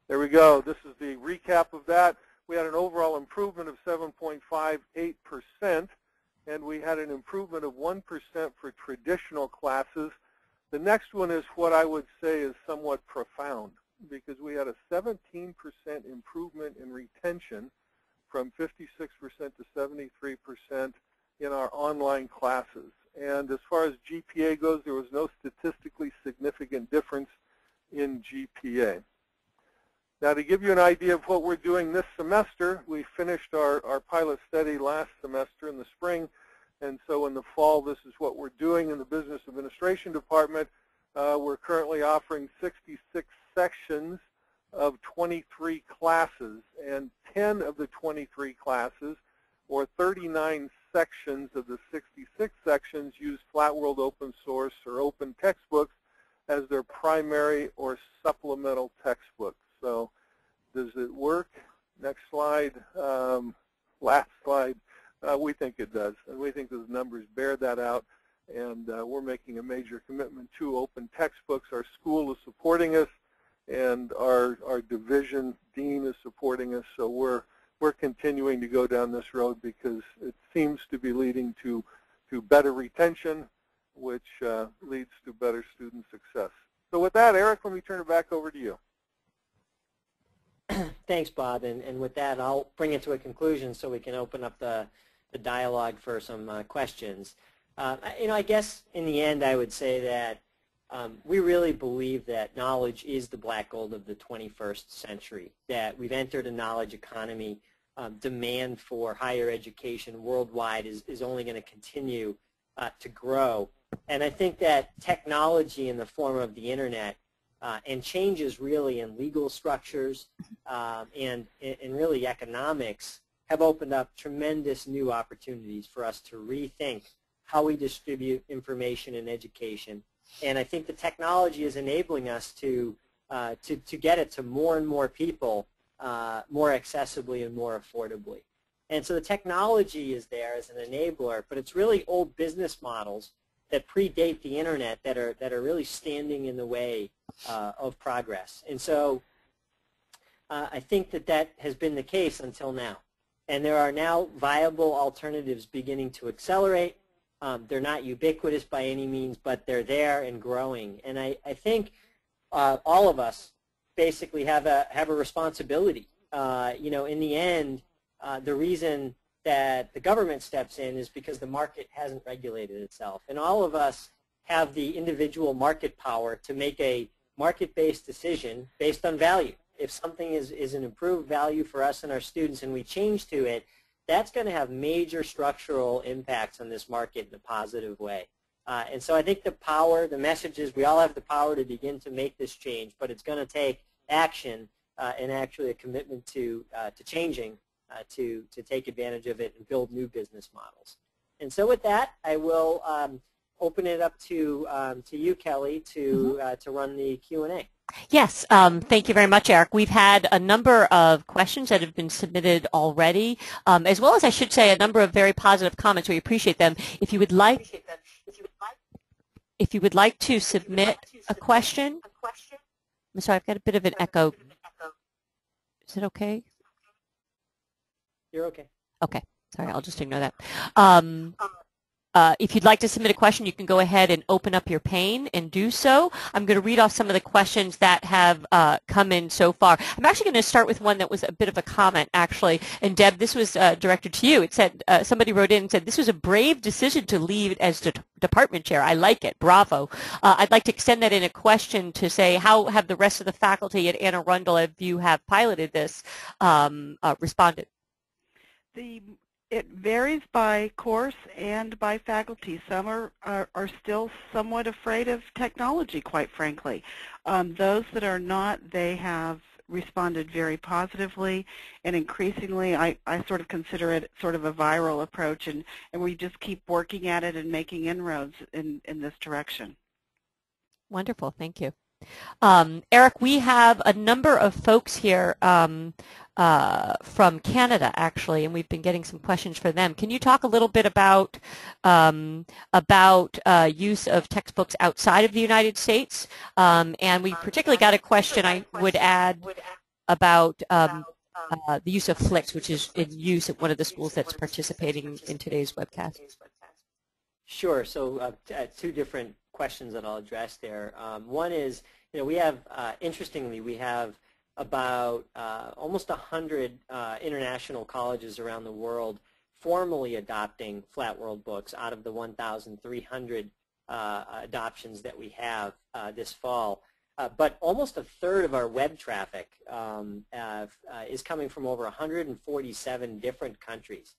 There we go. This is the recap of that. We had an overall improvement of 7.58%, and we had an improvement of 1% for traditional classes. The next one is what I would say is somewhat profound, because we had a 17% improvement in retention from 56% to 73% in our online classes. And as far as GPA goes, there was no statistically significant difference in GPA. Now, to give you an idea of what we're doing this semester, we finished our pilot study last semester in the spring, and so in the fall, this is what we're doing in the Business Administration Department. We're currently offering 66 sections of 23 classes, and 10 of the 23 classes, or 39 sections of the 66 sections, use Flat World Open Source or open textbooks as their primary or supplemental textbooks. So does it work? Next slide. Last slide. We think it does, and we think those numbers bear that out, and we're making a major commitment to open textbooks. Our school is supporting us, and our division dean is supporting us. So we're continuing to go down this road because it seems to be leading to better retention, which leads to better student success. So with that, Eric, let me turn it back over to you. Thanks, Bob. And with that, I'll bring it to a conclusion so we can open up the dialogue for some questions. I guess in the end, I would say that we really believe that knowledge is the black gold of the 21st century, that we've entered a knowledge economy. Demand for higher education worldwide is only going to continue to grow. And I think that technology in the form of the Internet and changes really in legal structures and really economics have opened up tremendous new opportunities for us to rethink how we distribute information in education. And I think the technology is enabling us to get it to more and more people more accessibly and more affordably. And so the technology is there as an enabler, but it's really old business models that predate the Internet that are really standing in the way of progress. And so I think that has been the case until now. And there are now viable alternatives beginning to accelerate. They're not ubiquitous by any means, but they're there and growing. And I think all of us basically have a responsibility. In the end, the reason that the government steps in is because the market hasn't regulated itself. And all of us have the individual market power to make a market-based decision based on value. If something is an improved value for us and our students and we change to it, that's going to have major structural impacts on this market in a positive way. And so I think the message is we all have the power to begin to make this change, but it's going to take action and actually a commitment to changing to take advantage of it and build new business models. And so with that, I will open it up to you, Kelly, to run the Q&A. Yes, thank you very much, Eric. We've had a number of questions that have been submitted already, as well as, I should say, a number of very positive comments. We appreciate them. If you would like to submit a question, I'm sorry, I've got a bit of an echo. Is it okay? You're okay. Okay. Sorry, I'll just ignore that. If you'd like to submit a question, you can go ahead and open up your pane and do so. I'm going to read off some of the questions that have come in so far. I'm actually going to start with one that was a bit of a comment, actually. And Deb, this was directed to you. It said, somebody wrote in and said, this was a brave decision to leave as department chair. I like it. Bravo. I'd like to extend that in a question to say, how have the rest of the faculty at Anne Arundel, if you have piloted this, responded? It varies by course and by faculty. Some are still somewhat afraid of technology, quite frankly. Those that are not, they have responded very positively, and increasingly I sort of consider it sort of a viral approach, and we just keep working at it and making inroads in this direction. Wonderful. Thank you. Eric, we have a number of folks here from Canada, actually, and we've been getting some questions for them. Can you talk a little bit about use of textbooks outside of the United States? And we particularly got a question, I would add, about the use of Flicks, which is in use at one of the schools that's participating in today's webcast. Sure. So two different questions that I'll address there. One is, we have, interestingly, we have about almost 100 international colleges around the world formally adopting Flat World books out of the 1,300 adoptions that we have this fall. But almost a third of our web traffic is coming from over 147 different countries.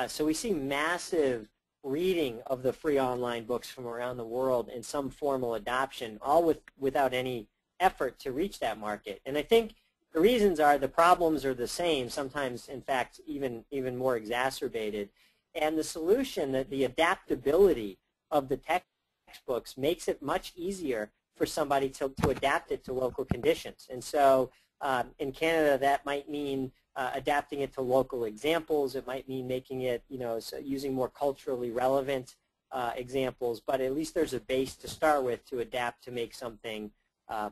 So we see massive reading of the free online books from around the world in some formal adoption, all without any effort to reach that market. And I think the reasons are the problems are the same, sometimes, in fact, even more exacerbated. And the solution, that the adaptability of the textbooks, makes it much easier for somebody to adapt it to local conditions. And so in Canada, that might mean adapting it to local examples. It might mean making it, so using more culturally relevant examples, but at least there's a base to start with to adapt to make something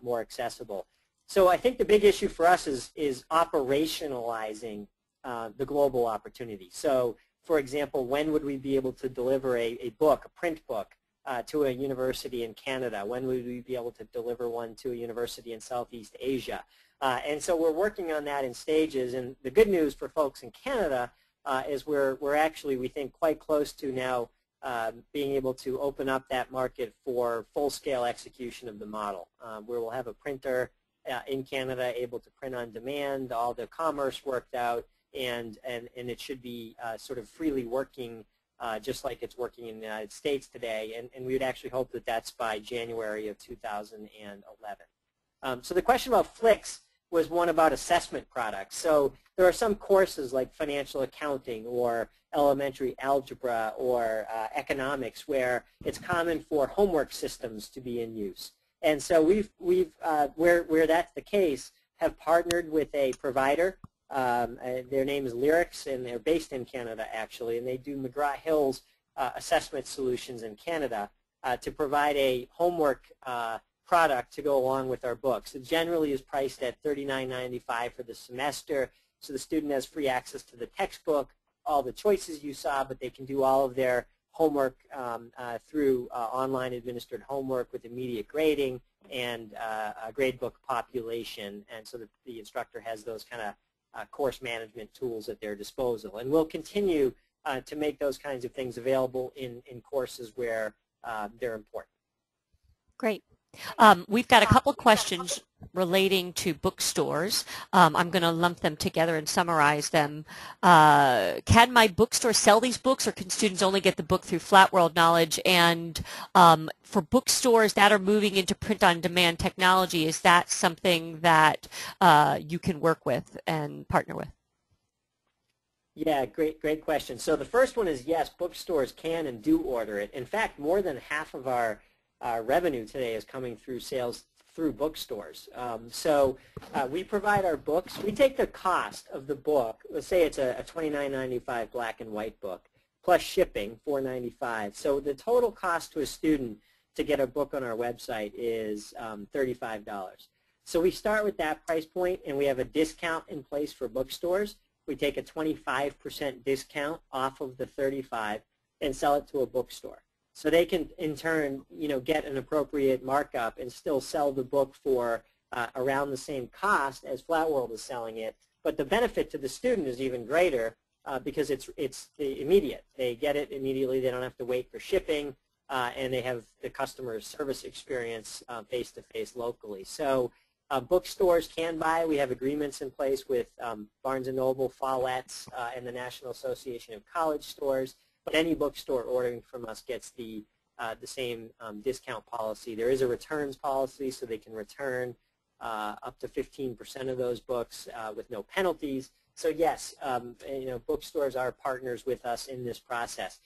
more accessible. So I think the big issue for us is operationalizing the global opportunity. So, for example, when would we be able to deliver a book, a print book, to a university in Canada? When would we be able to deliver one to a university in Southeast Asia? And so we're working on that in stages. And the good news for folks in Canada is we're actually, we think, quite close to now being able to open up that market for full-scale execution of the model, where we'll have a printer in Canada able to print on demand, all the commerce worked out, and it should be sort of freely working just like it's working in the United States today, and we would actually hope that that's by January of 2011. So the question about Flix was one about assessment products. So there are some courses like financial accounting or elementary algebra or economics where it's common for homework systems to be in use. And so we've where that's the case, have partnered with a provider. Their name is Lyrics, and they're based in Canada, actually, and they do McGraw-Hill's assessment solutions in Canada to provide a homework product to go along with our books. It generally is priced at $39.95 for the semester, so the student has free access to the textbook, all the choices you saw, but they can do all of their homework through online administered homework with immediate grading and a gradebook population, and so that the instructor has those kind of course management tools at their disposal. And we'll continue to make those kinds of things available in courses where they're important. Great. We've got a couple questions relating to bookstores. I'm going to lump them together and summarize them. Can my bookstore sell these books, or can students only get the book through Flat World Knowledge? And for bookstores that are moving into print-on-demand technology, is that something that you can work with and partner with? Yeah, great question. So the first one is yes, bookstores can and do order it. In fact, more than half of our revenue today is coming through sales through bookstores. So we provide our books. We take the cost of the book. Let's say it's a $29.95 black and white book, plus shipping, $4.95. So the total cost to a student to get a book on our website is $35. So we start with that price point, and we have a discount in place for bookstores. We take a 25% discount off of the $35 and sell it to a bookstore. So they can, in turn, get an appropriate markup and still sell the book for around the same cost as Flat World is selling it. But the benefit to the student is even greater because it's immediate. They get it immediately. They don't have to wait for shipping, and they have the customer service experience face-to-face locally. So bookstores can buy. We have agreements in place with Barnes & Noble, Follett's, and the National Association of College Stores. But any bookstore ordering from us gets the same discount policy. There is a returns policy, so they can return up to 15% of those books with no penalties. So yes, bookstores are partners with us in this process.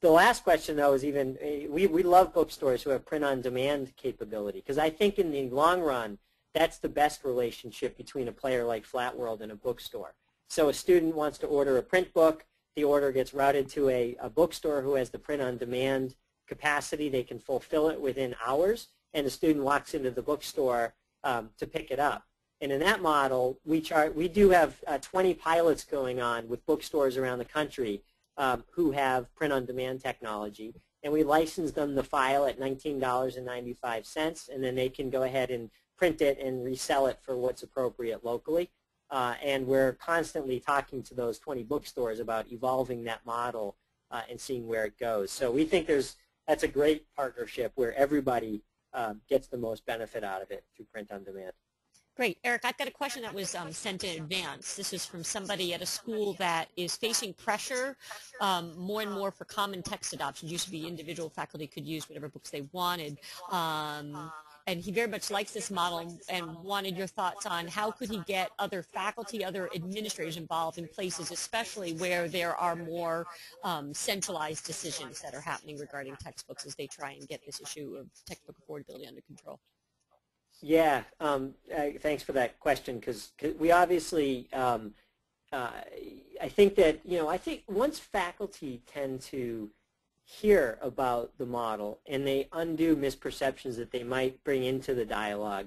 The last question, though, is even we love bookstores who have print-on-demand capability, because I think in the long run, that's the best relationship between a player like Flat World and a bookstore. So a student wants to order a print book. The order gets routed to a bookstore who has the print-on-demand capacity. They can fulfill it within hours, and the student walks into the bookstore to pick it up. And in that model, we do have 20 pilots going on with bookstores around the country who have print-on-demand technology, and we license them the file at $19.95, and then they can go ahead and print it and resell it for what's appropriate locally. And we're constantly talking to those 20 bookstores about evolving that model and seeing where it goes. So we think that's a great partnership where everybody gets the most benefit out of it through print-on-demand. Great. Eric, I've got a question that was sent in advance. This is from somebody at a school that is facing pressure more and more for common text adoption. It used to be individual faculty could use whatever books they wanted. And he very much likes this model and wanted your thoughts on how could he get other faculty, other administrators involved in places, especially where there are more centralized decisions that are happening regarding textbooks as they try and get this issue of textbook affordability under control. Yeah, thanks for that question, because we obviously, I think that, I think once faculty tend to hear about the model and they undo misperceptions that they might bring into the dialogue,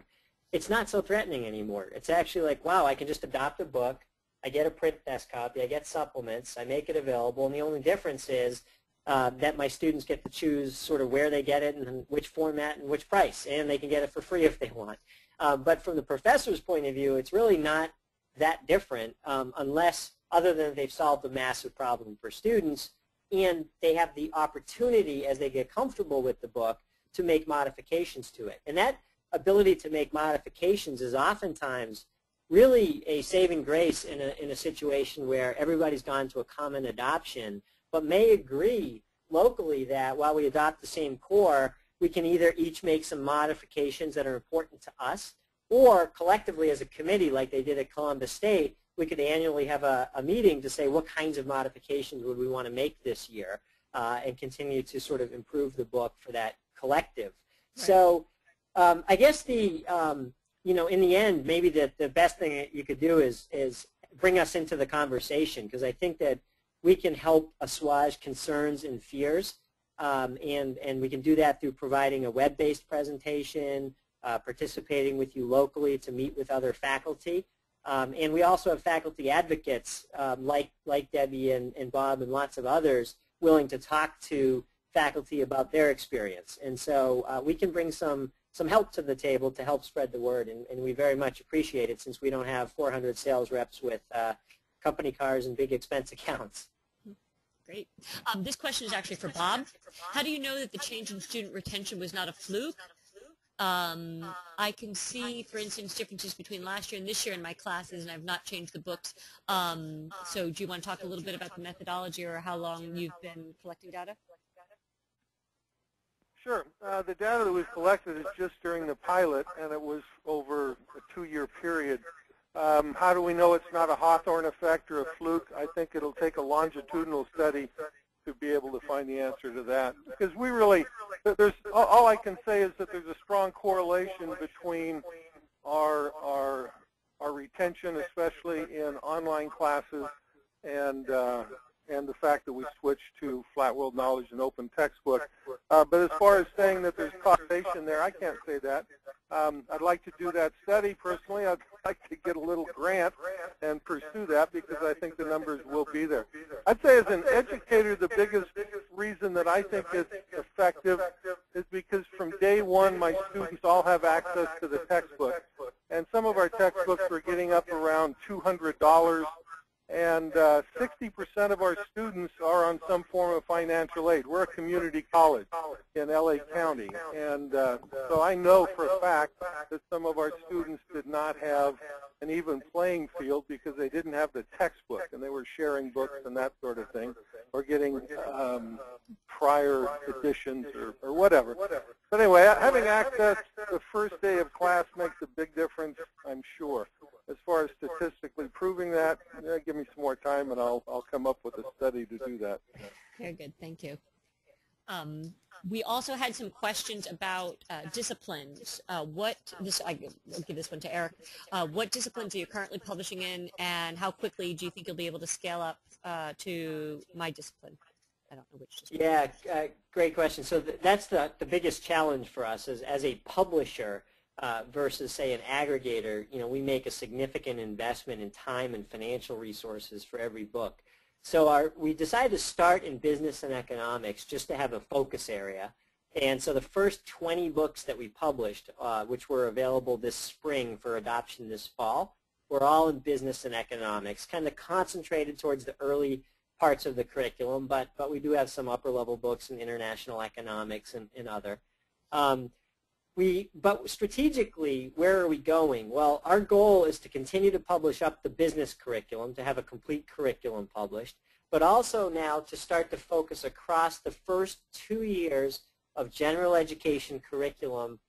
it's not so threatening anymore. It's actually like, wow, I can just adopt a book, I get a print desk copy, I get supplements, I make it available, and the only difference is that my students get to choose sort of where they get it and which format and which price, and they can get it for free if they want. But from the professor's point of view, it's really not that different unless, other than they've solved a massive problem for students, and they have the opportunity as they get comfortable with the book to make modifications to it. And that ability to make modifications is oftentimes really a saving grace in a situation where everybody's gone to a common adoption, but may agree locally that while we adopt the same core, we can either each make some modifications that are important to us, or collectively as a committee, like they did at Columbus State, we could annually have a meeting to say what kinds of modifications would we want to make this year and continue to sort of improve the book for that collective. Right. So I guess the, in the end, maybe the best thing that you could do is bring us into the conversation, because I think that we can help assuage concerns and fears, and we can do that through providing a web-based presentation, participating with you locally to meet with other faculty. And we also have faculty advocates like Debbie and Bob and lots of others willing to talk to faculty about their experience. And so we can bring some help to the table to help spread the word, and we very much appreciate it, since we don't have 400 sales reps with company cars and big expense accounts. Great. This question is actually for Bob. How do you know that the change in student retention was not a fluke? I can see, for instance, differences between last year and this year in my classes, and I've not changed the books. So do you want to talk a little bit about the methodology or how long you've been collecting data? Sure. The data that we've collected is just during the pilot, and it was over a 2-year period. How do we know it's not a Hawthorne effect or a fluke? I think it'll take a longitudinal study to be able to find the answer to that. Because we really, all I can say is that there's a strong correlation between our retention, especially in online classes, and the fact that we switched to flat world knowledge and open textbook. But as far as saying that there's causation there, I can't say that. I'd like to do that study personally. I'd like to get a little grant and pursue that, because I think the numbers will be there. I'd say as an educator, the biggest reason that I think it's effective is because from day one, my students all have access to the textbook. And some of our textbooks are getting up around $200. And 60% of our students are on some form of financial aid. We're a community college in LA County, and so I know for a fact that some of our students did not have an even playing field because they didn't have the textbook, and they were sharing books and that sort of thing, or getting prior editions or whatever. But anyway, having access the first day of class makes a big difference, I'm sure. As far as statistically proving that, give me some more time, and I'll come up with a study to do that. Very good. Thank you. We also had some questions about disciplines. I'll give this one to Eric. What disciplines are you currently publishing in, and how quickly do you think you'll be able to scale up to my discipline? I don't know which discipline. Yeah, great question. So that's the biggest challenge for us as a publisher. Versus, say, an aggregator. We make a significant investment in time and financial resources for every book. So we decided to start in business and economics just to have a focus area. And so the first 20 books that we published, which were available this spring for adoption this fall, were all in business and economics, kind of concentrated towards the early parts of the curriculum, but we do have some upper-level books in international economics and other. But strategically, where are we going? Well, our goal is to continue to publish up the business curriculum, to have a complete curriculum published, but also now to start to focus across the first 2 years of general education curriculum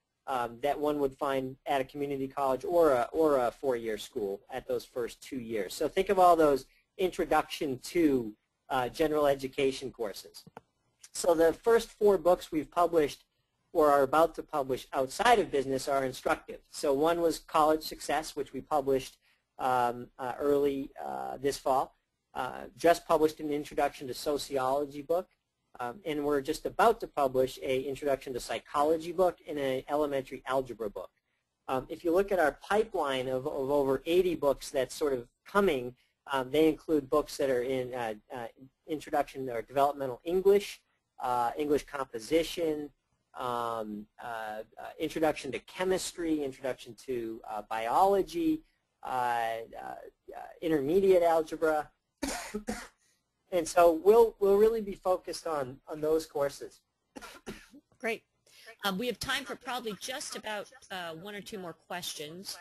that one would find at a community college or a 4-year school at those first 2 years. So think of all those introduction to general education courses. So the first 4 books we've published or are about to publish outside of business are instructive. So one was College Success, which we published early this fall. Just published an Introduction to Sociology book. And we're just about to publish an Introduction to Psychology book and an elementary algebra book. If you look at our pipeline of over 80 books that's sort of coming, they include books that are in introduction or developmental English, English composition, introduction to chemistry, introduction to biology, intermediate algebra, and so we'll really be focused on those courses. Great. We have time for probably just about one or two more questions.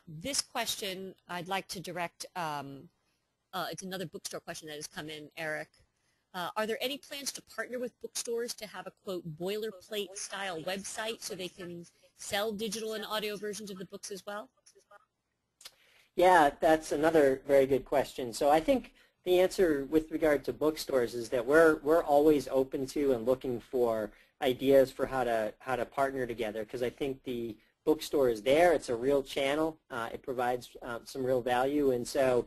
This question I'd like to direct, it's another bookstore question that has come in, Eric. Are there any plans to partner with bookstores to have a, quote, boilerplate style website so they can sell digital and audio versions of the books as well? Yeah, that's another very good question. So I think the answer with regard to bookstores is that we're always open to and looking for ideas for how to partner together, because I think the bookstore is there. It's a real channel. It provides some real value, and so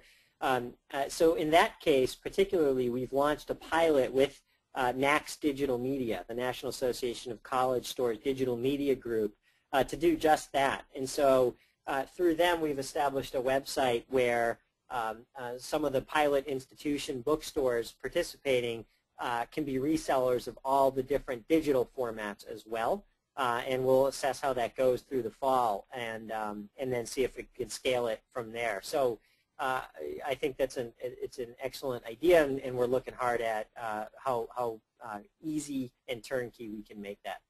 so in that case, particularly, we've launched a pilot with NACS Digital Media, the National Association of College Stores Digital Media Group, to do just that. And so through them, we've established a website where some of the pilot institution bookstores participating can be resellers of all the different digital formats as well, and we'll assess how that goes through the fall, and then see if we can scale it from there. So I think it's an excellent idea, and we're looking hard at how easy and turnkey we can make that.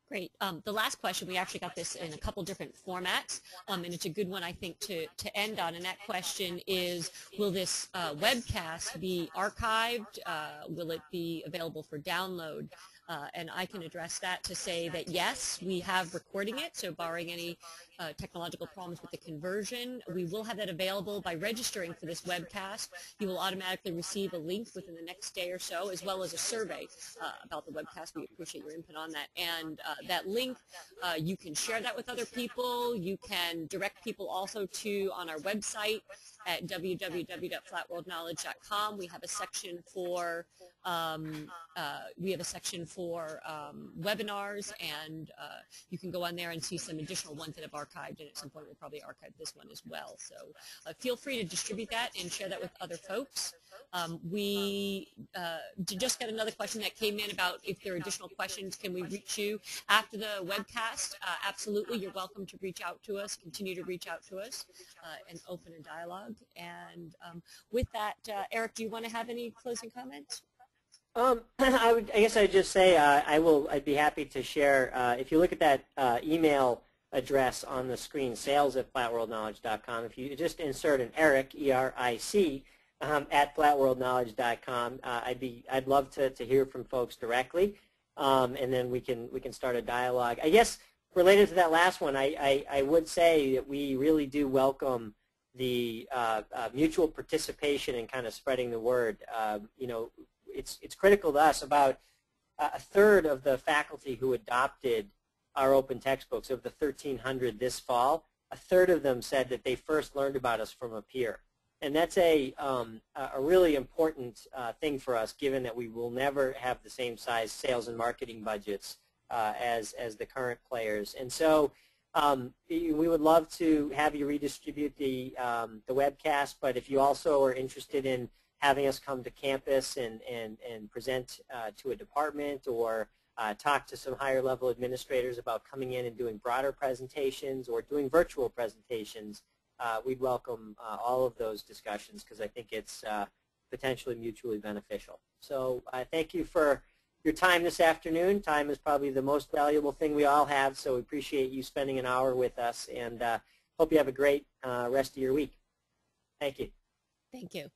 Great. The last question, we actually got this in a couple different formats, and it's a good one, I think, to end on. And that question is, will this webcast be archived? Will it be available for download? And I can address that to say that, yes, we have recording it, so barring any technological problems with the conversion, we will have that available by registering for this webcast. You will automatically receive a link within the next day or so, as well as a survey about the webcast. We appreciate your input on that. And that link, you can share that with other people. You can direct people also to on our website at www.flatworldknowledge.com. We have a section for webinars, and you can go on there and see some additional ones that have archived, and at some point we'll probably archive this one as well. So feel free to distribute that and share that with other folks. We just got another question that came in about if there are additional questions, can we reach you after the webcast? Absolutely, you're welcome to reach out to us, continue to reach out to us, and open a dialogue. And with that, Eric, do you want to have any closing comments? I guess I'd just say I'd be happy to share. If you look at that email address on the screen, sales@flatworldknowledge.com. If you just insert an Eric, E-R-I-C, at flatworldknowledge.com, I'd love to hear from folks directly, and then we can start a dialogue. I guess related to that last one, I would say that we really do welcome the mutual participation in kind of spreading the word. You know, it's critical to us. About a third of the faculty who adopted our open textbooks, of the 1,300 this fall, a third of them said that they first learned about us from a peer. And that's a really important thing for us, given that we will never have the same size sales and marketing budgets as the current players. And so we would love to have you redistribute the webcast, but if you also are interested in having us come to campus and present to a department, or talk to some higher level administrators about coming in and doing broader presentations or doing virtual presentations, we'd welcome all of those discussions, because I think it's potentially mutually beneficial. So thank you for your time this afternoon. Time is probably the most valuable thing we all have, so we appreciate you spending an hour with us, and hope you have a great rest of your week. Thank you. Thank you.